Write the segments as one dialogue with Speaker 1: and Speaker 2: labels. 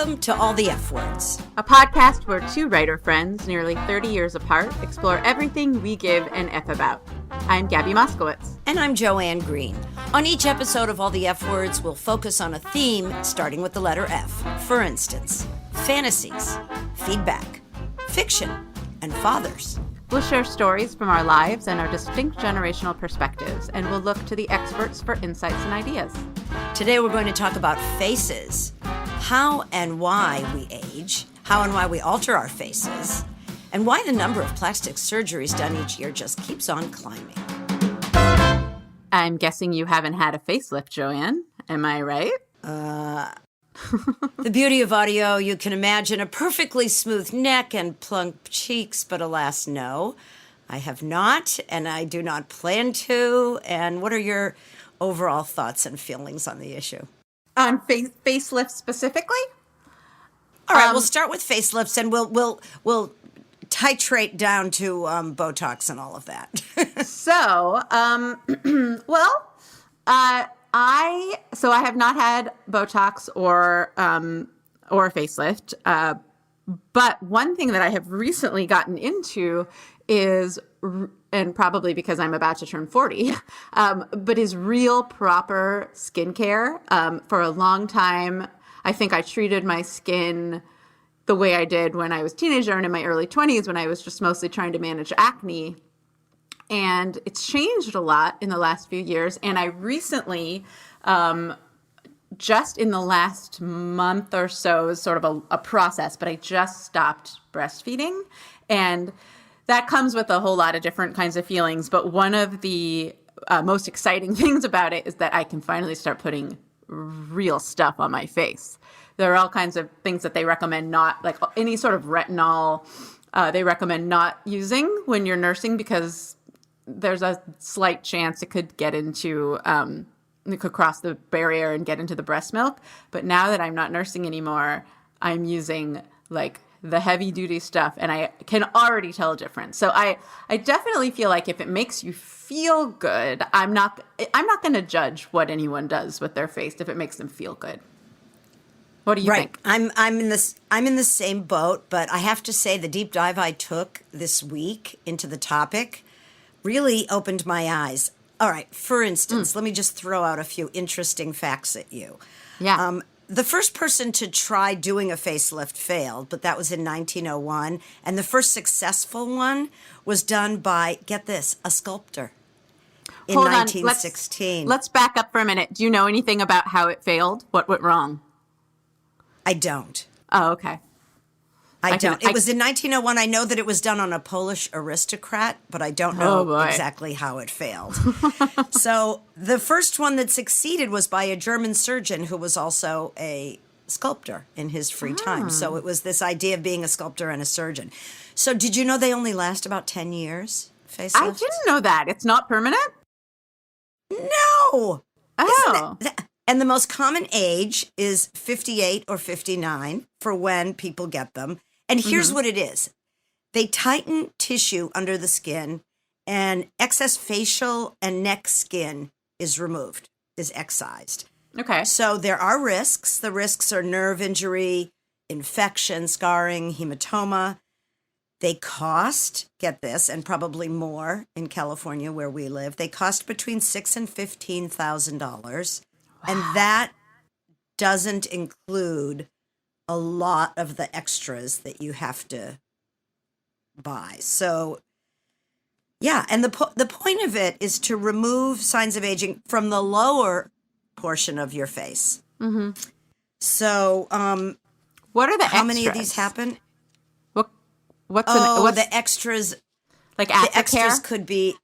Speaker 1: Welcome to All the F Words,
Speaker 2: a podcast where two writer friends, nearly 30 years apart, explore everything we give an F about. I'm Gabi Moskowitz.
Speaker 1: And I'm Joanne Green. On each episode of All the F Words, we'll focus on a theme starting with the letter F. For instance, fantasies, feedback, fiction, and fathers.
Speaker 2: We'll share stories from our lives and our distinct generational perspectives, and we'll look to the experts for insights and ideas.
Speaker 1: Today we're going to talk about faces, how and why we age, how and why we alter our faces, and why the number of plastic surgeries done each year just keeps on climbing.
Speaker 2: I'm guessing you haven't had a facelift, Joanne. Am I right?
Speaker 1: The beauty of audio, you can imagine a perfectly smooth neck and plump cheeks, but alas, no. I have not, and I do not plan to. And what are your overall thoughts and feelings on the issue?
Speaker 2: On facelifts specifically?
Speaker 1: All right, we'll start with facelifts, and we'll titrate down to Botox and all of that.
Speaker 2: I have not had Botox or a facelift, but one thing that I have recently gotten into is, and probably because I'm about to turn 40, but is real proper skincare. For a long time, I think I treated my skin the way I did when I was a teenager and in my early 20s when I was just mostly trying to manage acne. And it's changed a lot in the last few years. And I recently, just in the last month or so, is sort of a process, but I just stopped breastfeeding. And that comes with a whole lot of different kinds of feelings. But one of the most exciting things about it is that I can finally start putting real stuff on my face. There are all kinds of things that they recommend not, like any sort of retinol, they recommend not using when you're nursing because there's a slight chance it could get into, it could cross the barrier and get into the breast milk. But now that I'm not nursing anymore, I'm using like the heavy duty stuff and I can already tell a difference. So I definitely feel like if it makes you feel good, I'm not going to judge what anyone does with their face if it makes them feel good. What do you think?
Speaker 1: I'm in the same boat, but I have to say the deep dive I took this week into the topic really opened my eyes. All right, for instance, let me just throw out a few interesting facts at you.
Speaker 2: Yeah.
Speaker 1: The first person to try doing a facelift failed, but that was in 1901. And the first successful one was done by, get this, a sculptor in 1916.
Speaker 2: Let's back up for a minute. Do you know anything about how it failed? What went wrong?
Speaker 1: I don't.
Speaker 2: Oh, okay.
Speaker 1: I don't. It was in 1901. I know that it was done on a Polish aristocrat, but I don't know exactly how it failed. So the first one that succeeded was by a German surgeon who was also a sculptor in his free time. So it was this idea of being a sculptor and a surgeon. So did you know they only last about 10 years, facelifts?
Speaker 2: I didn't know that. It's not permanent?
Speaker 1: No.
Speaker 2: Oh.
Speaker 1: And the most common age is 58 or 59 for when people get them. And here's what it is. They tighten tissue under the skin and excess facial and neck skin is removed, is excised.
Speaker 2: Okay.
Speaker 1: So there are risks. The risks are nerve injury, infection, scarring, hematoma. They cost, get this, and probably more in California where we live, they cost between $6,000 and $15,000. And that doesn't include a lot of the extras that you have to buy. So, yeah, and the point of it is to remove signs of aging from the lower portion of your face. Mm-hmm. So,
Speaker 2: what are the
Speaker 1: how many of these happen?
Speaker 2: What's
Speaker 1: the extras?
Speaker 2: Like aftercare?
Speaker 1: The extras could be.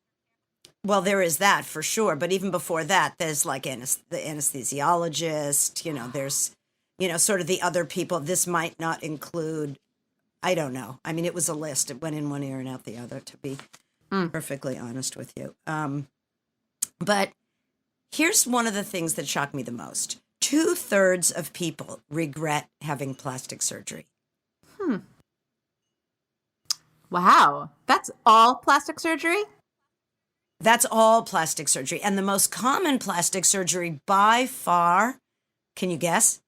Speaker 1: Well, there is that for sure. But even before that, there's like the anesthesiologist, there's, sort of the other people. This might not include, I don't know. I mean, it was a list. It went in one ear and out the other, to be perfectly honest with you. But here's one of the things that shocked me the most. 2/3 of people regret having plastic surgery.
Speaker 2: Wow. That's all plastic surgery?
Speaker 1: That's all plastic surgery. And the most common plastic surgery by far, can you guess?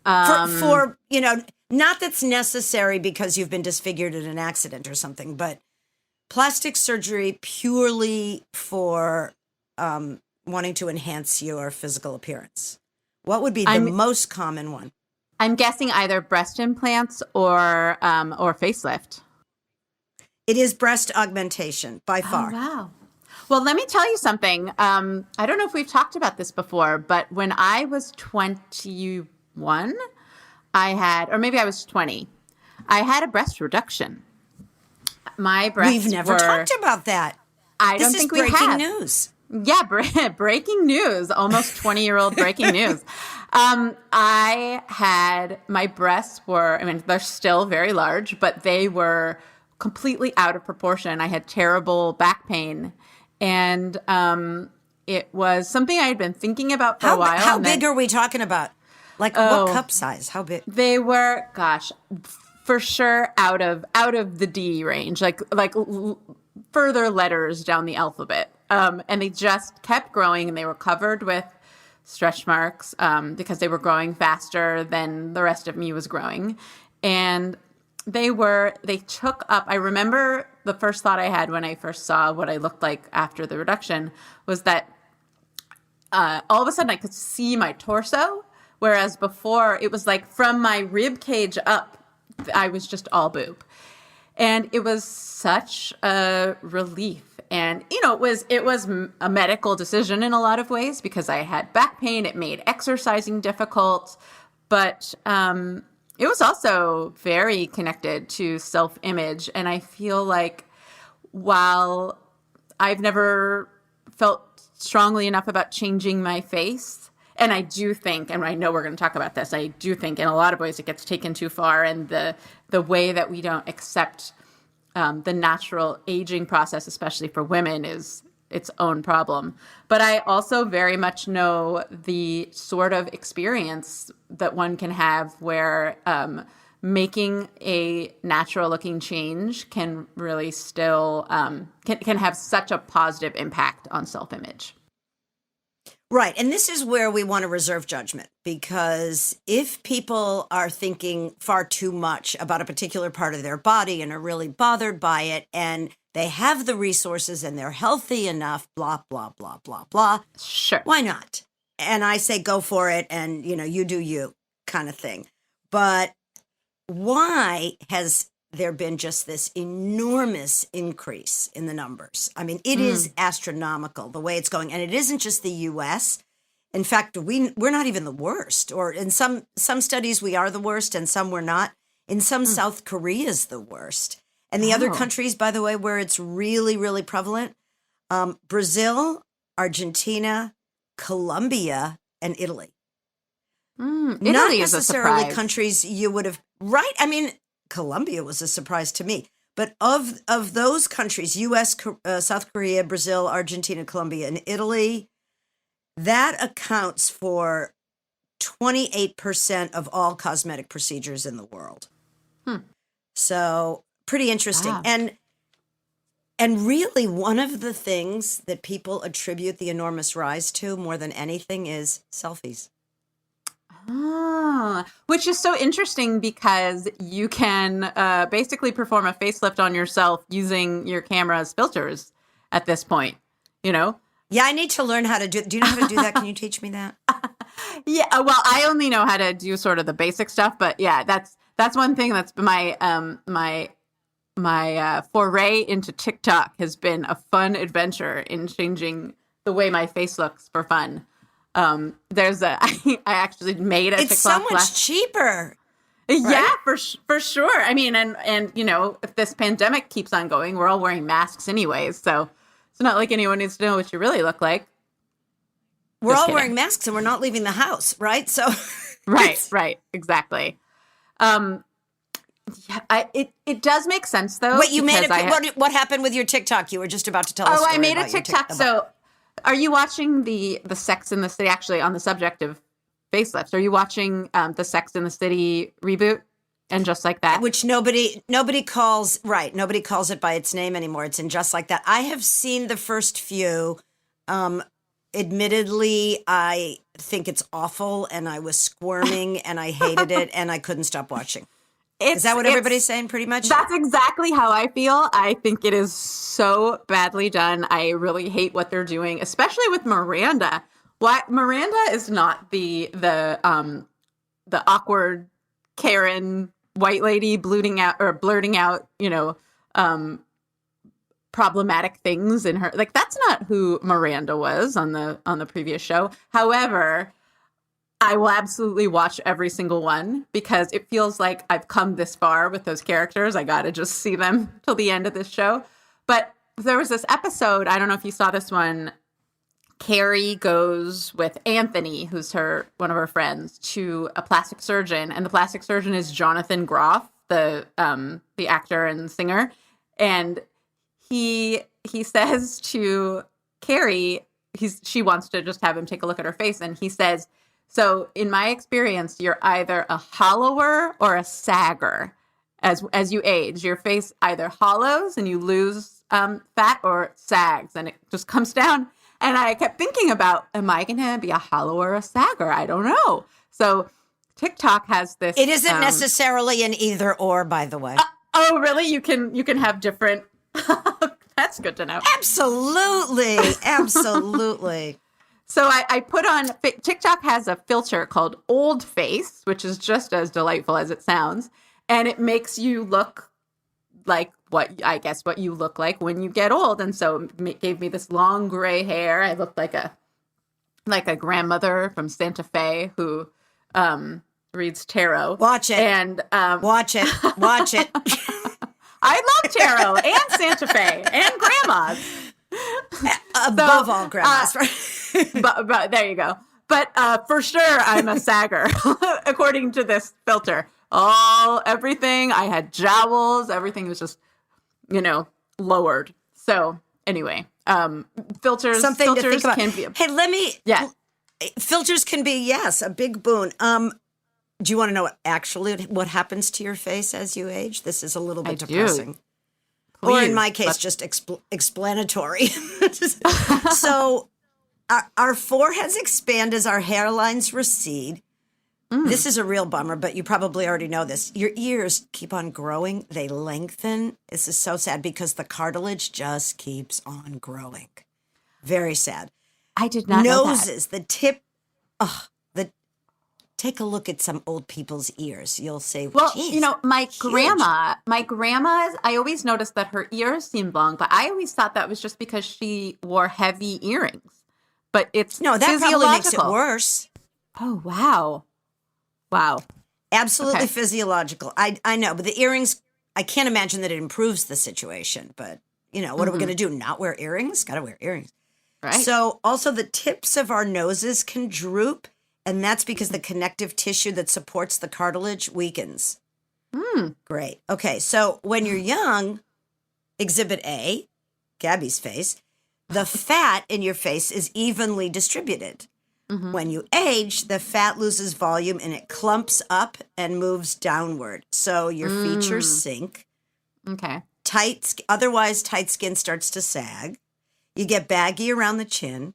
Speaker 1: For not that's necessary because you've been disfigured in an accident or something, but plastic surgery purely for wanting to enhance your physical appearance. What would be the most common one?
Speaker 2: I'm guessing either breast implants or facelift.
Speaker 1: It is breast augmentation by far.
Speaker 2: Oh, wow. Well, let me tell you something. I don't know if we've talked about this before, but when I was 21, or maybe I was 20, I had a breast reduction. My breasts
Speaker 1: We've never talked about that.
Speaker 2: I don't think we have.
Speaker 1: This is breaking news.
Speaker 2: Yeah, breaking news, almost 20-year-old breaking news. I had, my breasts were, they're still very large, but they were completely out of proportion. I had terrible back pain. And it was something I had been thinking about for a while.
Speaker 1: How big are we talking about? Like what cup size? How big?
Speaker 2: They were, gosh, for sure out of the D range, like further letters down the alphabet. And they just kept growing, and they were covered with stretch marks because they were growing faster than the rest of me was growing. And they took up, I remember the first thought I had when I first saw what I looked like after the reduction was that all of a sudden I could see my torso, whereas before it was like from my rib cage up, I was just all boob. And it was such a relief. And, it was a medical decision in a lot of ways because I had back pain. It made exercising difficult. But it was also very connected to self-image. And I feel like while I've never felt strongly enough about changing my face, and I do think, and I know we're going to talk about this, I do think in a lot of ways it gets taken too far. And the way that we don't accept the natural aging process, especially for women, is its own problem. But I also very much know the sort of experience that one can have where making a natural looking change can really still can have such a positive impact on self-image.
Speaker 1: Right. And this is where we want to reserve judgment, because if people are thinking far too much about a particular part of their body and are really bothered by it, and they have the resources and they're healthy enough, blah, blah, blah, blah, blah.
Speaker 2: Sure.
Speaker 1: Why not? And I say go for it and, you do you kind of thing. But why has there been just this enormous increase in the numbers? It is astronomical the way it's going. And it isn't just the U.S. In fact, we're not even the worst. Or in some studies, we are the worst and some we're not. In some, South Korea is the worst. And the other countries, by the way, where it's really, really prevalent, Brazil, Argentina, Colombia, and Italy.
Speaker 2: Italy
Speaker 1: not
Speaker 2: is
Speaker 1: necessarily
Speaker 2: a surprise.
Speaker 1: Countries you would have, right? Colombia was a surprise to me. But of those countries, U.S., South Korea, Brazil, Argentina, Colombia, and Italy, that accounts for 28% of all cosmetic procedures in the world. So pretty interesting.
Speaker 2: Wow.
Speaker 1: And really one of the things that people attribute the enormous rise to more than anything is selfies.
Speaker 2: Which is so interesting because you can basically perform a facelift on yourself using your camera's filters at this point, Yeah,
Speaker 1: I need to learn how to do you know how to do that? Can you teach me that?
Speaker 2: Yeah, well, I only know how to do sort of the basic stuff, but yeah, that's one thing that's my my foray into TikTok has been a fun adventure in changing the way my face looks for fun. I actually made a TikTok.
Speaker 1: It's so much cheaper.
Speaker 2: Right? Yeah, for sure. And if this pandemic keeps on going, we're all wearing masks anyways. So it's not like anyone needs to know what you really look like.
Speaker 1: We're all wearing masks and we're not leaving the house, right? So
Speaker 2: right, exactly. Yeah, it does make sense though.
Speaker 1: Wait, you made what happened with your TikTok? You were just about to tell us.
Speaker 2: Oh, I made a TikTok. So, are you watching the Sex in the City? Actually, on the subject of facelifts, are you watching the Sex in the City reboot? And Just Like That,
Speaker 1: which nobody calls Nobody calls it by its name anymore. It's in Just Like That. I have seen the first few. Admittedly, I think it's awful, and I was squirming, and I hated it, and I couldn't stop watching. Is that what everybody's saying, pretty much?
Speaker 2: That's exactly how I feel. I think it is so badly done. I really hate what they're doing, especially with Miranda. Miranda is not the awkward Karen white lady blurting out, problematic things in her. Like, that's not who Miranda was on the previous show. However, I will absolutely watch every single one because it feels like I've come this far with those characters. I got to just see them till the end of this show. But there was this episode, I don't know if you saw this one. Carrie goes with Anthony, who's one of her friends, to a plastic surgeon, and the plastic surgeon is Jonathan Groff, the actor and singer, and he says to Carrie, she wants to just have him take a look at her face, and he says, "So in my experience, you're either a hollower or a sagger. As you age, your face either hollows and you lose fat, or it sags and it just comes down." And I kept thinking about, am I going to be a hollow or a sagger? I don't know. So TikTok has this.
Speaker 1: It isn't necessarily an either or, by the way.
Speaker 2: Oh, really? You can have different. That's good to know.
Speaker 1: Absolutely. Absolutely.
Speaker 2: So I put on, TikTok has a filter called Old Face, which is just as delightful as it sounds. And it makes you look like what you look like when you get old. And so it gave me this long gray hair. I looked like a grandmother from Santa Fe who reads tarot.
Speaker 1: Watch it.
Speaker 2: And
Speaker 1: watch it. Watch it.
Speaker 2: I love tarot and Santa Fe and grandmas.
Speaker 1: Above all grandmas.
Speaker 2: But there you go. But for sure, I'm a sagger, according to this filter. Everything, I had jowls, everything was just, lowered. So anyway, filters
Speaker 1: to think about.
Speaker 2: Can be.
Speaker 1: Filters can be, yes, a big boon. Do you want to know what happens to your face as you age? This is a little bit depressing. Or in my case, just explanatory. So our foreheads expand as our hairlines recede. This is a real bummer, but you probably already know this. Your ears keep on growing. They lengthen. This is so sad because the cartilage just keeps on growing. Very sad.
Speaker 2: I did not know that.
Speaker 1: Noses, the tip. Take a look at some old people's ears. You'll say,
Speaker 2: well,
Speaker 1: geez,
Speaker 2: my grandma's, I always noticed that her ears seemed long, but I always thought that was just because she wore heavy earrings. But it's
Speaker 1: no, that probably makes it worse.
Speaker 2: Oh, wow. Wow.
Speaker 1: Absolutely physiological. I know, but the earrings, I can't imagine that it improves the situation. But, what are we going to do? Not wear earrings? Got to wear earrings.
Speaker 2: Right.
Speaker 1: So also the tips of our noses can droop. And that's because the connective tissue that supports the cartilage weakens. Great. Okay, so when you're young, Exhibit A, Gabi's face, the fat in your face is evenly distributed. Mm-hmm. When you age, the fat loses volume and it clumps up and moves downward. So your features sink.
Speaker 2: Okay.
Speaker 1: Otherwise, tight skin starts to sag. You get baggy around the chin,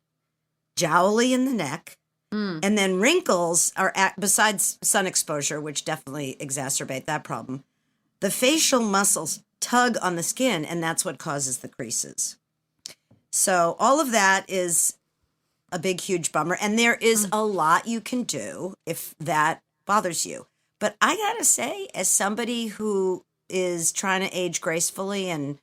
Speaker 1: jowly in the neck. And then wrinkles are, besides sun exposure, which definitely exacerbate that problem, the facial muscles tug on the skin, and that's what causes the creases. So all of that is a big, huge bummer. And there is a lot you can do if that bothers you. But I got to say, as somebody who is trying to age gracefully and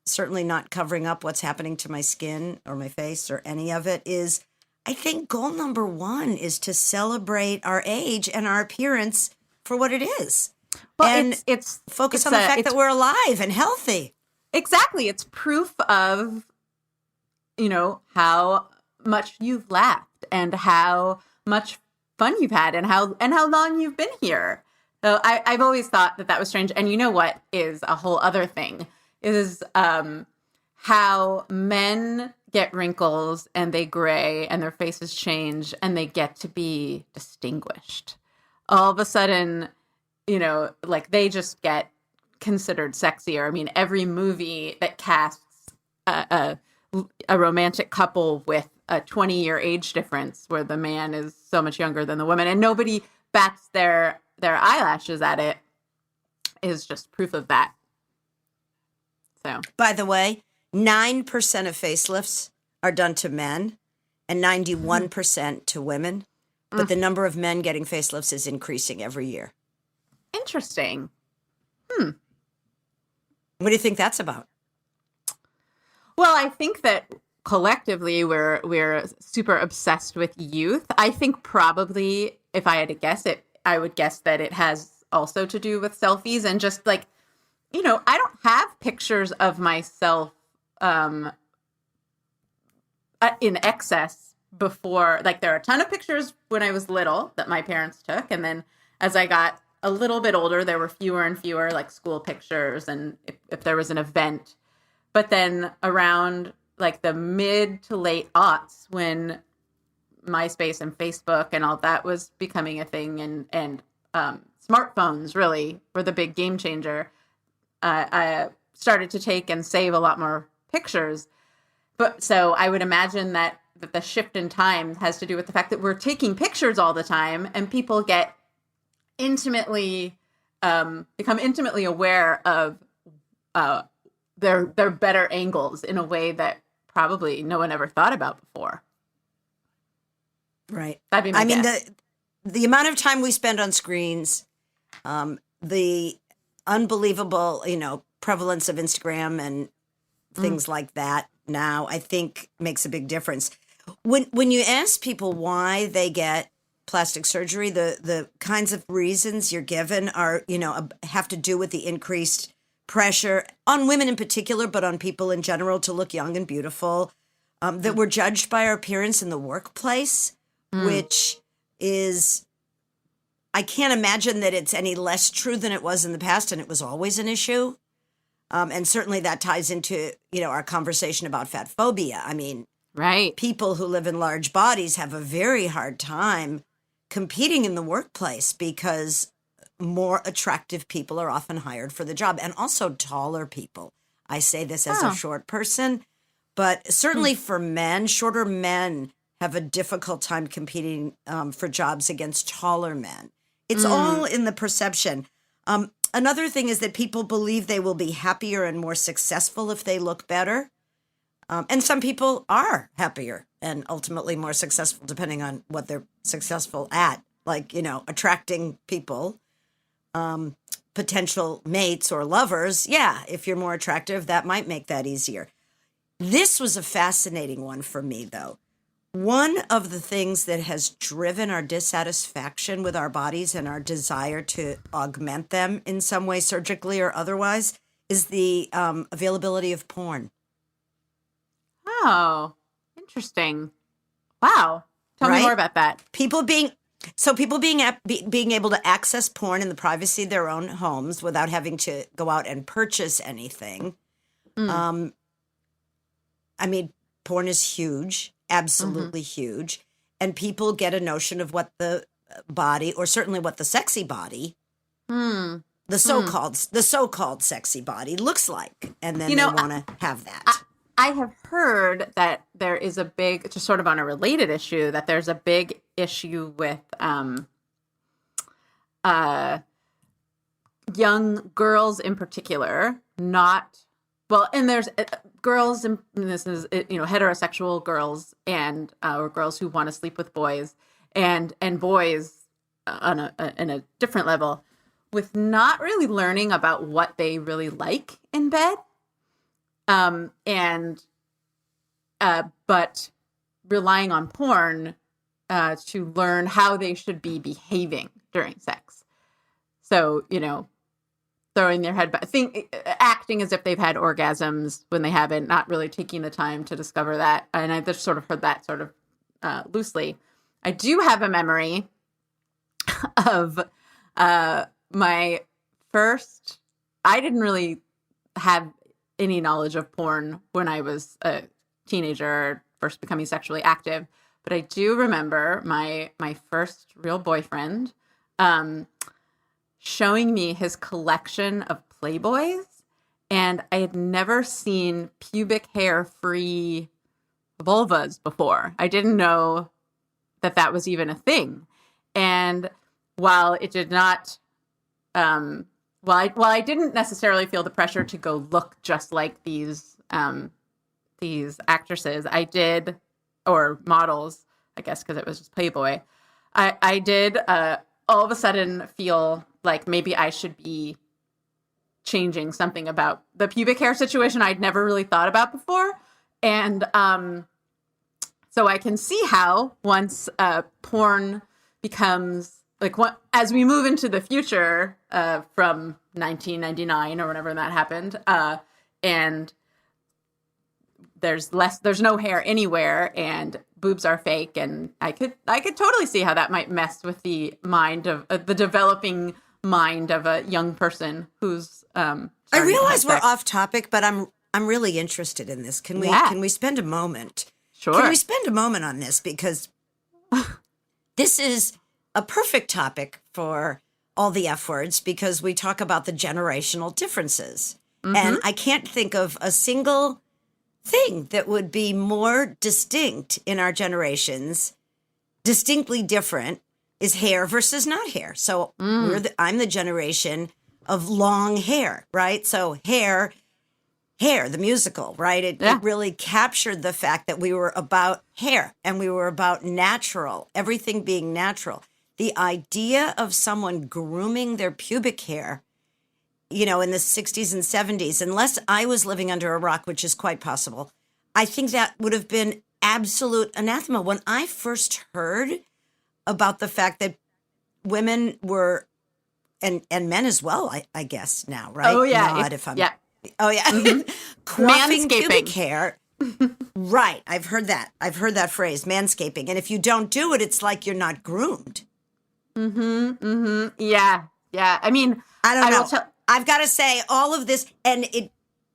Speaker 1: certainly not covering up what's happening to my skin or my face or any of it, is I think goal number one is to celebrate our age and our appearance for what it is.
Speaker 2: Well,
Speaker 1: and
Speaker 2: it's
Speaker 1: focus on the fact that we're alive and healthy.
Speaker 2: Exactly. It's proof of, how much you've laughed and how much fun you've had and how long you've been here. So I've always thought that was strange. And you know what is a whole other thing is how men get wrinkles and they gray and their faces change and they get to be distinguished. All of a sudden, they just get considered sexier. I mean, every movie that casts a romantic couple with a 20-year age difference where the man is so much younger than the woman, and nobody bats their eyelashes at it, is just proof of that. So,
Speaker 1: by the way, 9% of facelifts are done to men and 91% to women. But the number of men getting facelifts is increasing every year.
Speaker 2: interesting.
Speaker 1: What do you think that's about?
Speaker 2: Well, I think that collectively we're super obsessed with youth. I think probably if I had to guess it, I would guess that it has also to do with selfies and just like, I don't have pictures of myself in excess before. Like there are a ton of pictures when I was little that my parents took. And then as I got a little bit older, there were fewer and fewer like school pictures and if there was an event. But then around like the mid to late aughts when MySpace and Facebook and all that was becoming a thing and smartphones really were the big game changer, I started to take and save a lot more pictures. But so I would imagine that the shift in time has to do with the fact that we're taking pictures all the time and people get become intimately aware of their better angles in a way that probably no one ever thought about before.
Speaker 1: Right.
Speaker 2: That'd be my guess.
Speaker 1: The amount of time we spend on screens, the unbelievable, prevalence of Instagram and things like that now, I think makes a big difference. When you ask people why they get plastic surgery, the kinds of reasons you're given are, have to do with the increased pressure on women in particular, but on people in general to look young and beautiful, that we're judged by our appearance in the workplace, which is, I can't imagine that it's any less true than it was in the past, and it was always an issue. And certainly that ties into, our conversation about fat phobia. I mean,
Speaker 2: right.
Speaker 1: People who live in large bodies have a very hard time competing in the workplace because more attractive people are often hired for the job, and also taller people. I say this as a short person, but certainly for men, shorter men have a difficult time competing for jobs against taller men. It's all in the perception. Another thing is that people believe they will be happier and more successful if they look better. And some people are happier and ultimately more successful depending on what they're successful at, like, attracting people, potential mates or lovers. Yeah, if you're more attractive, that might make that easier. This was a fascinating one for me, though. One of the things that has driven our dissatisfaction with our bodies and our desire to augment them in some way, surgically or otherwise, is the availability of porn.
Speaker 2: Oh, interesting. Wow. Tell me more about that.
Speaker 1: People being able to access porn in the privacy of their own homes without having to go out and purchase anything. I mean, porn is huge. Absolutely huge. And people get a notion of what the body, or certainly what the sexy body, the so-called sexy body looks like. And then they want to have that.
Speaker 2: I have heard that there is a big, just sort of on a related issue, that there's a big issue with young girls in particular, and there's girls, and this is, heterosexual girls and or girls who want to sleep with boys and boys in a different level, with not really learning about what they really like in bed, but relying on porn to learn how they should be behaving during sex. So, throwing their head back, acting as if they've had orgasms when they haven't, not really taking the time to discover that. And I just sort of heard that sort of loosely. I do have a memory of my first, I didn't really have any knowledge of porn when I was a teenager, first becoming sexually active. But I do remember my first real boyfriend showing me his collection of Playboys, and I had never seen pubic hair free vulvas before. I didn't know that that was even a thing. And while it did not, while I didn't necessarily feel the pressure to go look just like these actresses, I did, or models, I guess, because it was just Playboy. I did all of a sudden feel like maybe I should be changing something about the pubic hair situation I'd never really thought about before. And so I can see how once porn becomes like as we move into the future from 1999 or whenever that happened, and there's no hair anywhere, and boobs are fake, and I could totally see how that might mess with the mind of the developing mind of a young person who's.
Speaker 1: I realize we're off topic, but I'm really interested in this. Can we spend a moment?
Speaker 2: Sure.
Speaker 1: Can we spend a moment on this, because this is a perfect topic for all the F words, because we talk about the generational differences, and I can't think of a single thing that would be more distinct in our generations, distinctly different, is hair versus not hair. So I'm the generation of long hair, right? So hair, the musical, right? It really captured the fact that we were about hair and we were about natural, everything being natural. The idea of someone grooming their pubic hair, in the 60s and 70s, unless I was living under a rock, which is quite possible, I think that would have been absolute anathema. When I first heard about the fact that women were, and men as well, I guess now, right?
Speaker 2: Oh, yeah.
Speaker 1: Oh, yeah. Quaffing pubic hair. Right. I've heard that. I've heard that phrase, manscaping. And if you don't do it, it's like you're not groomed.
Speaker 2: Yeah. I mean,
Speaker 1: I don't know. I've got to say all of this, and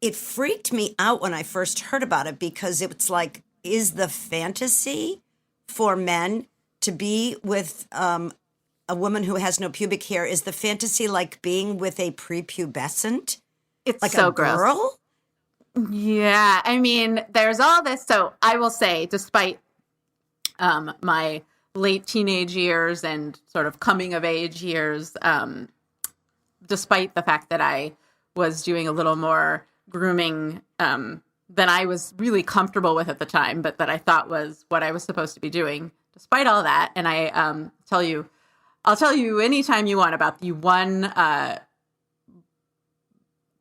Speaker 1: it freaked me out when I first heard about it, because it's like, is the fantasy for men to be with a woman who has no pubic hair, is the fantasy like being with a prepubescent?
Speaker 2: It's
Speaker 1: like
Speaker 2: so
Speaker 1: a
Speaker 2: gross.
Speaker 1: Girl?
Speaker 2: Yeah. I mean, there's all this. So I will say, despite my late teenage years and sort of coming of age years, despite the fact that I was doing a little more grooming than I was really comfortable with at the time, but that I thought was what I was supposed to be doing, despite all that. And I'll tell you anytime you want about the one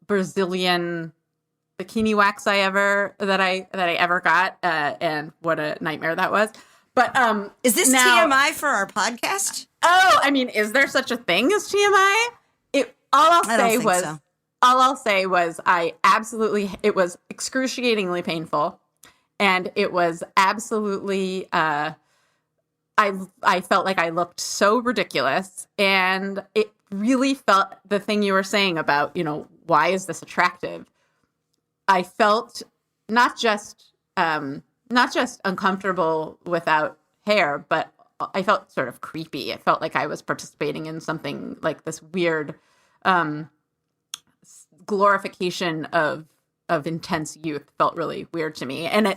Speaker 2: Brazilian bikini wax I ever got, and what a nightmare that was. But
Speaker 1: is this now, TMI for our podcast?
Speaker 2: Oh, I mean, is there such a thing as TMI? All I'll say was it was excruciatingly painful, and it was absolutely I felt like I looked so ridiculous, and it really felt the thing you were saying about, why is this attractive? I felt not just uncomfortable without hair, but I felt sort of creepy. It felt like I was participating in something like this weird glorification of intense youth. Felt really weird to me. And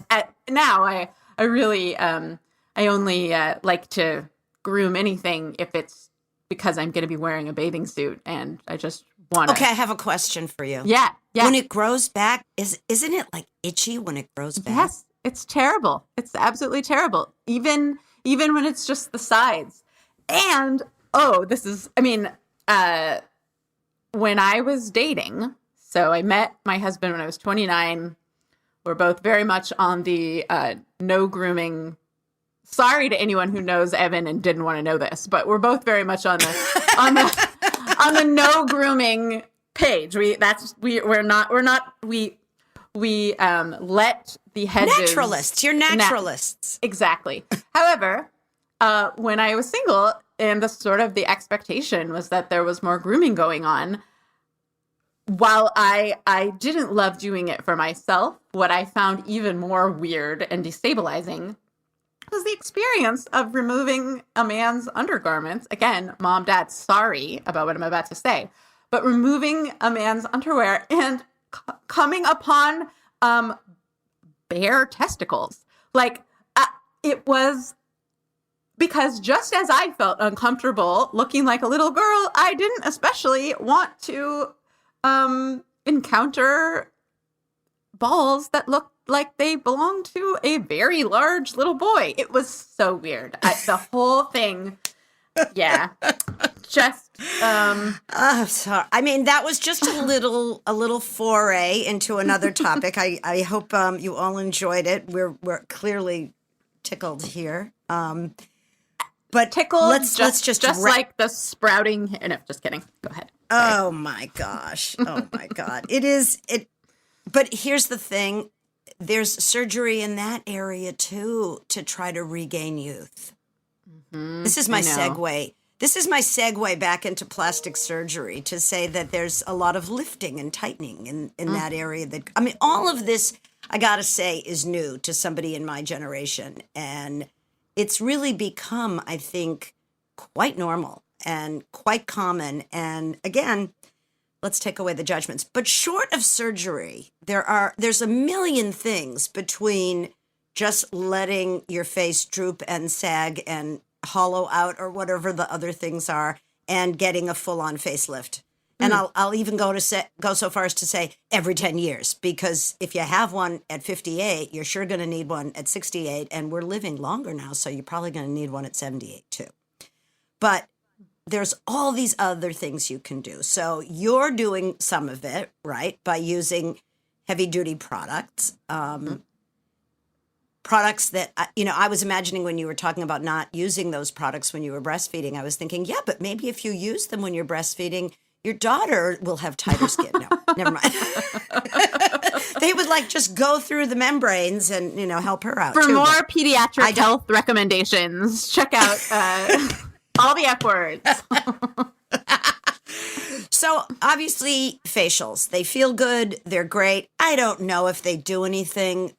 Speaker 2: now I really I only like to groom anything if it's because I'm going to be wearing a bathing suit, and I just want to.
Speaker 1: Okay, I have a question for you.
Speaker 2: Yeah.
Speaker 1: When it grows back, isn't it like itchy when it grows back?
Speaker 2: Yes, it's terrible. It's absolutely terrible. Even when it's just the sides. And when I was dating, so I met my husband when I was 29. We're both very much on the no grooming. Sorry to anyone who knows Evan and didn't want to know this, but we're both very much on the no grooming page. We let the hedges.
Speaker 1: Naturalists. You're naturalists.
Speaker 2: Exactly. However, when I was single, and the expectation was that there was more grooming going on. While I didn't love doing it for myself, what I found even more weird and destabilizing was the experience of removing a man's undergarments. Again, mom, dad, sorry about what I'm about to say, but removing a man's underwear and coming upon bare testicles. Like, it was because just as I felt uncomfortable looking like a little girl, I didn't especially want to encounter balls that looked like they belonged to a very large little boy. It was so weird. The whole thing, yeah, just.
Speaker 1: Sorry. I mean, that was just a little foray into another topic. I hope you all enjoyed it. We're clearly tickled here. But
Speaker 2: tickled,
Speaker 1: let's just
Speaker 2: like the sprouting. No, just kidding. Go ahead. Sorry.
Speaker 1: Oh my gosh. Oh my God. It. But here's the thing. There's surgery in that area too to try to regain youth. Mm-hmm. This is my segue. This is my segue back into plastic surgery to say that there's a lot of lifting and tightening in that area. I mean, all of this, I got to say, is new to somebody in my generation. And it's really become, I think, quite normal and quite common. And again, let's take away the judgments. But short of surgery, there's a million things between just letting your face droop and sag and hollow out or whatever the other things are and getting a full-on facelift. And I'll even go so far as to say every 10 years, because if you have one at 58, you're sure going to need one at 68, and we're living longer now, so you're probably going to need one at 78 too. But there's all these other things you can do. So you're doing some of it, right, by using heavy-duty products. Products that, I was imagining when you were talking about not using those products when you were breastfeeding, I was thinking, yeah, but maybe if you use them when you're breastfeeding, your daughter will have tighter skin. No, never mind. They would just go through the membranes and, help her out.
Speaker 2: For more pediatric health recommendations, check out all the F words.
Speaker 1: So obviously facials, they feel good. They're great. I don't know if they do anything.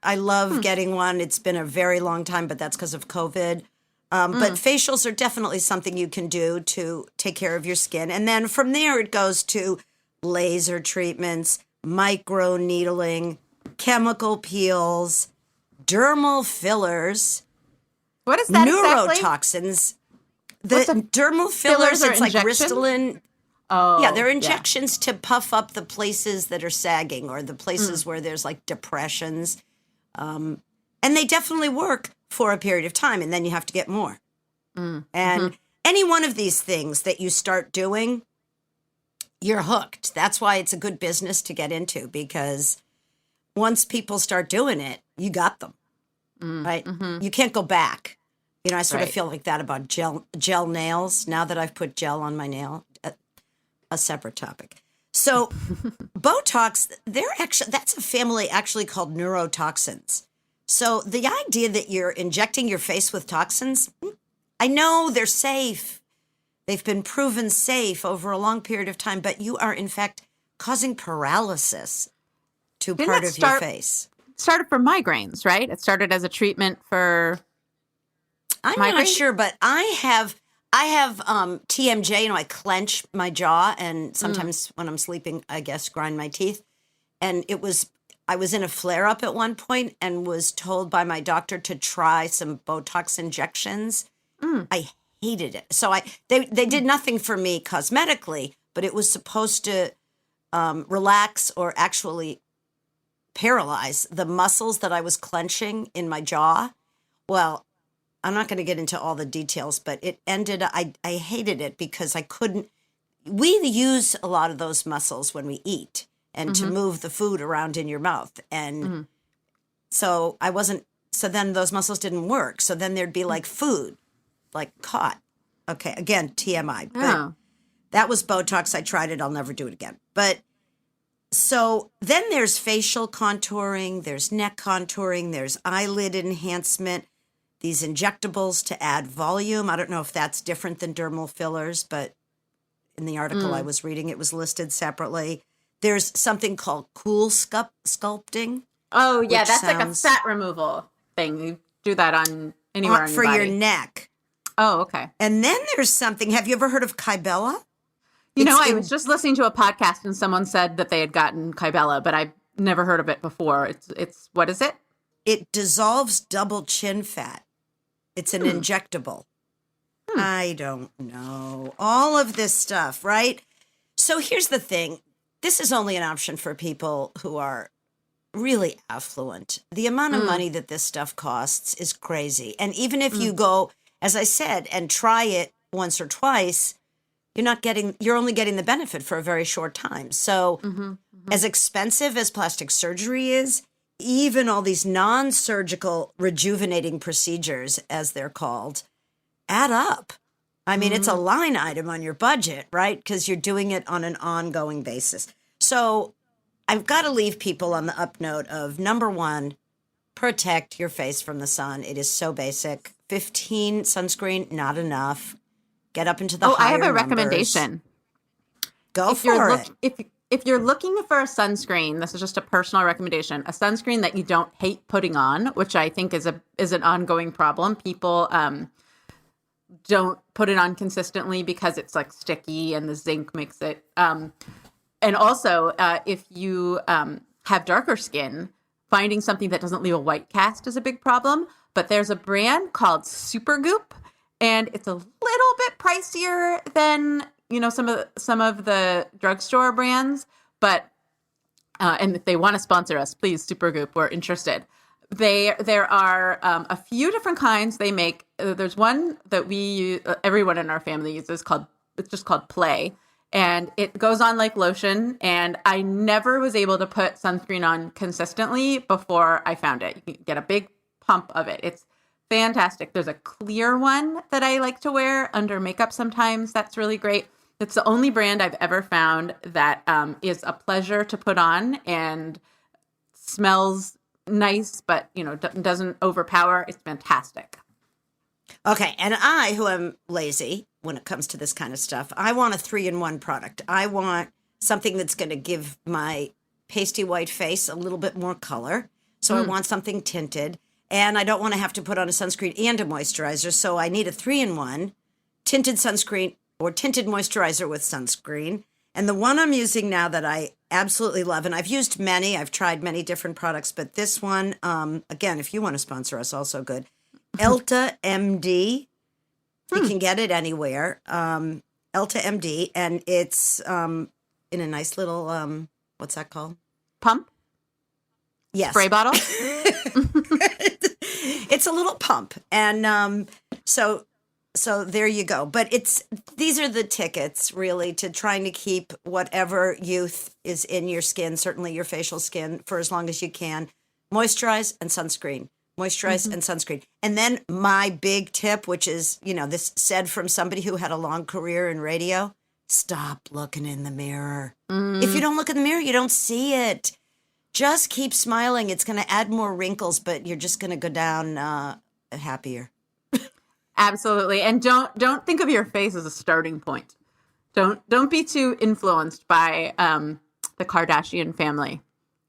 Speaker 1: I love getting one. It's been a very long time, but that's because of COVID. But facials are definitely something you can do to take care of your skin. And then from there, it goes to laser treatments, micro needling, chemical peels, dermal fillers.
Speaker 2: What is that
Speaker 1: neurotoxins. The dermal fillers, it's like Ristylane.
Speaker 2: Oh,
Speaker 1: yeah, they're injections to puff up the places that are sagging or the places where there's depressions. And they definitely work for a period of time, and then you have to get more. And any one of these things that you start doing, you're hooked. That's why it's a good business to get into, because once people start doing it, you got them, right? You can't go back. I sort of feel like that about gel nails. Now that I've put gel on my nail, a separate topic. So Botox, that's a family actually called neurotoxins. So the idea that you're injecting your face with toxins, I know they're safe. They've been proven safe over a long period of time, but you are in fact causing paralysis to part of your face.
Speaker 2: It started for migraines, right? It started as a treatment for
Speaker 1: I'm not sure, but I have TMJ. I clench my jaw, and sometimes when I'm sleeping, I guess grind my teeth. And I was in a flare up at one point and was told by my doctor to try some Botox injections. I hated it. So they did nothing for me cosmetically, but it was supposed to relax or actually paralyze the muscles that I was clenching in my jaw. Well, I'm not going to get into all the details, but it ended, I hated it because I couldn't, we use a lot of those muscles when we eat and to move the food around in your mouth. And so then those muscles didn't work. So then there'd be food, caught. Okay, again, TMI. But that was Botox. I tried it. I'll never do it again. But so then there's facial contouring, there's neck contouring, there's eyelid enhancement. These injectables to add volume. I don't know if that's different than dermal fillers, but in the article I was reading, it was listed separately. There's something called cool sculpting.
Speaker 2: Oh, yeah, that's like a fat removal thing. You do that on anywhere on your body.
Speaker 1: For your neck.
Speaker 2: Oh, okay.
Speaker 1: And then there's something, have you ever heard of Kybella?
Speaker 2: I was just listening to a podcast and someone said that they had gotten Kybella, but I've never heard of it before. It's what is it?
Speaker 1: it dissolves double chin fat. It's an injectable. I don't know. All of this stuff, right? So here's the thing. This is only an option for people who are really affluent. The amount of money that this stuff costs is crazy. And even if you go, as I said, and try it once or twice, you're only getting the benefit for a very short time. So as expensive as plastic surgery is, even all these non-surgical rejuvenating procedures, as they're called, add up. I mean, it's a line item on your budget, right? Because you're doing it on an ongoing basis. So I've got to leave people on the up note of, number one, protect your face from the sun. It is so basic. 15 sunscreen, not enough. Get up into the higher
Speaker 2: I have a
Speaker 1: numbers.
Speaker 2: recommendation.
Speaker 1: Go for it.
Speaker 2: If you're looking for a sunscreen, this is just a personal recommendation, a sunscreen that you don't hate putting on, which I think is an ongoing problem. People don't put it on consistently because it's like sticky and the zinc makes it. And also, if you have darker skin, finding something that doesn't leave a white cast is a big problem. But there's a brand called Supergoop, and it's a little bit pricier than some of the drugstore brands. But and if they want to sponsor us, please, Supergoop, we're interested. There are a few different kinds they make. There's one that we use, everyone in our family uses, it's just called Play. And it goes on like lotion. And I never was able to put sunscreen on consistently before I found it. You can get a big pump of it. It's fantastic. There's a clear one that I like to wear under makeup sometimes. That's really great. It's the only brand I've ever found that is a pleasure to put on and smells nice, but doesn't overpower. It's fantastic.
Speaker 1: Okay, and I, who am lazy when it comes to this kind of stuff, I want a 3-in-1 product. I want something that's going to give my pasty white face a little bit more color. So I want something tinted, and I don't want to have to put on a sunscreen and a moisturizer. So I need a 3-in-1, tinted sunscreen or tinted moisturizer with sunscreen. And the one I'm using now that I absolutely love, and I've used many, I've tried many different products, but this one, again, if you want to sponsor us, also good. Elta MD. You can get it anywhere. Elta MD, and it's in a nice little, what's that called?
Speaker 2: Pump?
Speaker 1: Yes.
Speaker 2: Spray bottle?
Speaker 1: It's a little pump. And so there you go. But these are the tickets, really, to trying to keep whatever youth is in your skin, certainly your facial skin, for as long as you can. Moisturize and sunscreen. Moisturize and sunscreen. And then my big tip, which is, this said from somebody who had a long career in radio, stop looking in the mirror. If you don't look in the mirror, you don't see it. Just keep smiling. It's going to add more wrinkles, but you're just going to go down happier.
Speaker 2: Absolutely. And don't think of your face as a starting point. Don't be too influenced by the Kardashian family.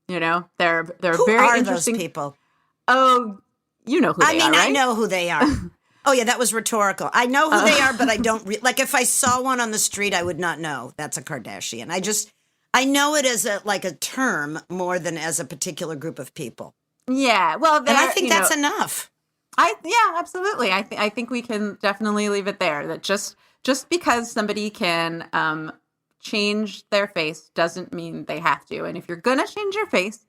Speaker 2: They're
Speaker 1: Who
Speaker 2: very
Speaker 1: are
Speaker 2: interesting
Speaker 1: those people.
Speaker 2: Oh, you know who they are, right?
Speaker 1: I know who they are. Oh, yeah, that was rhetorical. I know who they are, but I don't like if I saw one on the street, I would not know that's a Kardashian. I know it as a term more than as a particular group of people.
Speaker 2: Yeah, well,
Speaker 1: and I think that's enough.
Speaker 2: Yeah, absolutely. I think we can definitely leave it there. That just because somebody can change their face doesn't mean they have to. And if you're gonna change your face,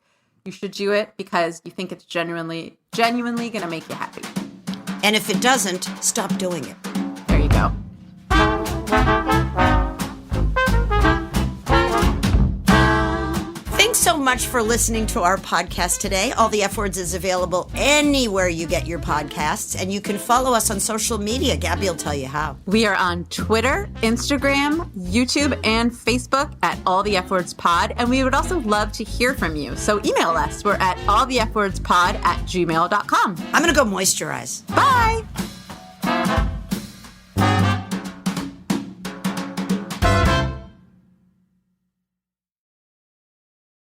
Speaker 2: you should do it because you think it's genuinely going to make you happy.
Speaker 1: And if it doesn't, stop doing it.
Speaker 2: There you go.
Speaker 1: Thanks so much for listening to our podcast today. All the F Words is available anywhere you get your podcasts, and you can follow us on social media. Gabby will tell you how.
Speaker 2: We are on Twitter, Instagram, YouTube, and Facebook at All the F Words Pod, and we would also love to hear from you. So email us. We're at allthefwordspod@gmail.com.
Speaker 1: I'm going to go moisturize.
Speaker 2: Bye.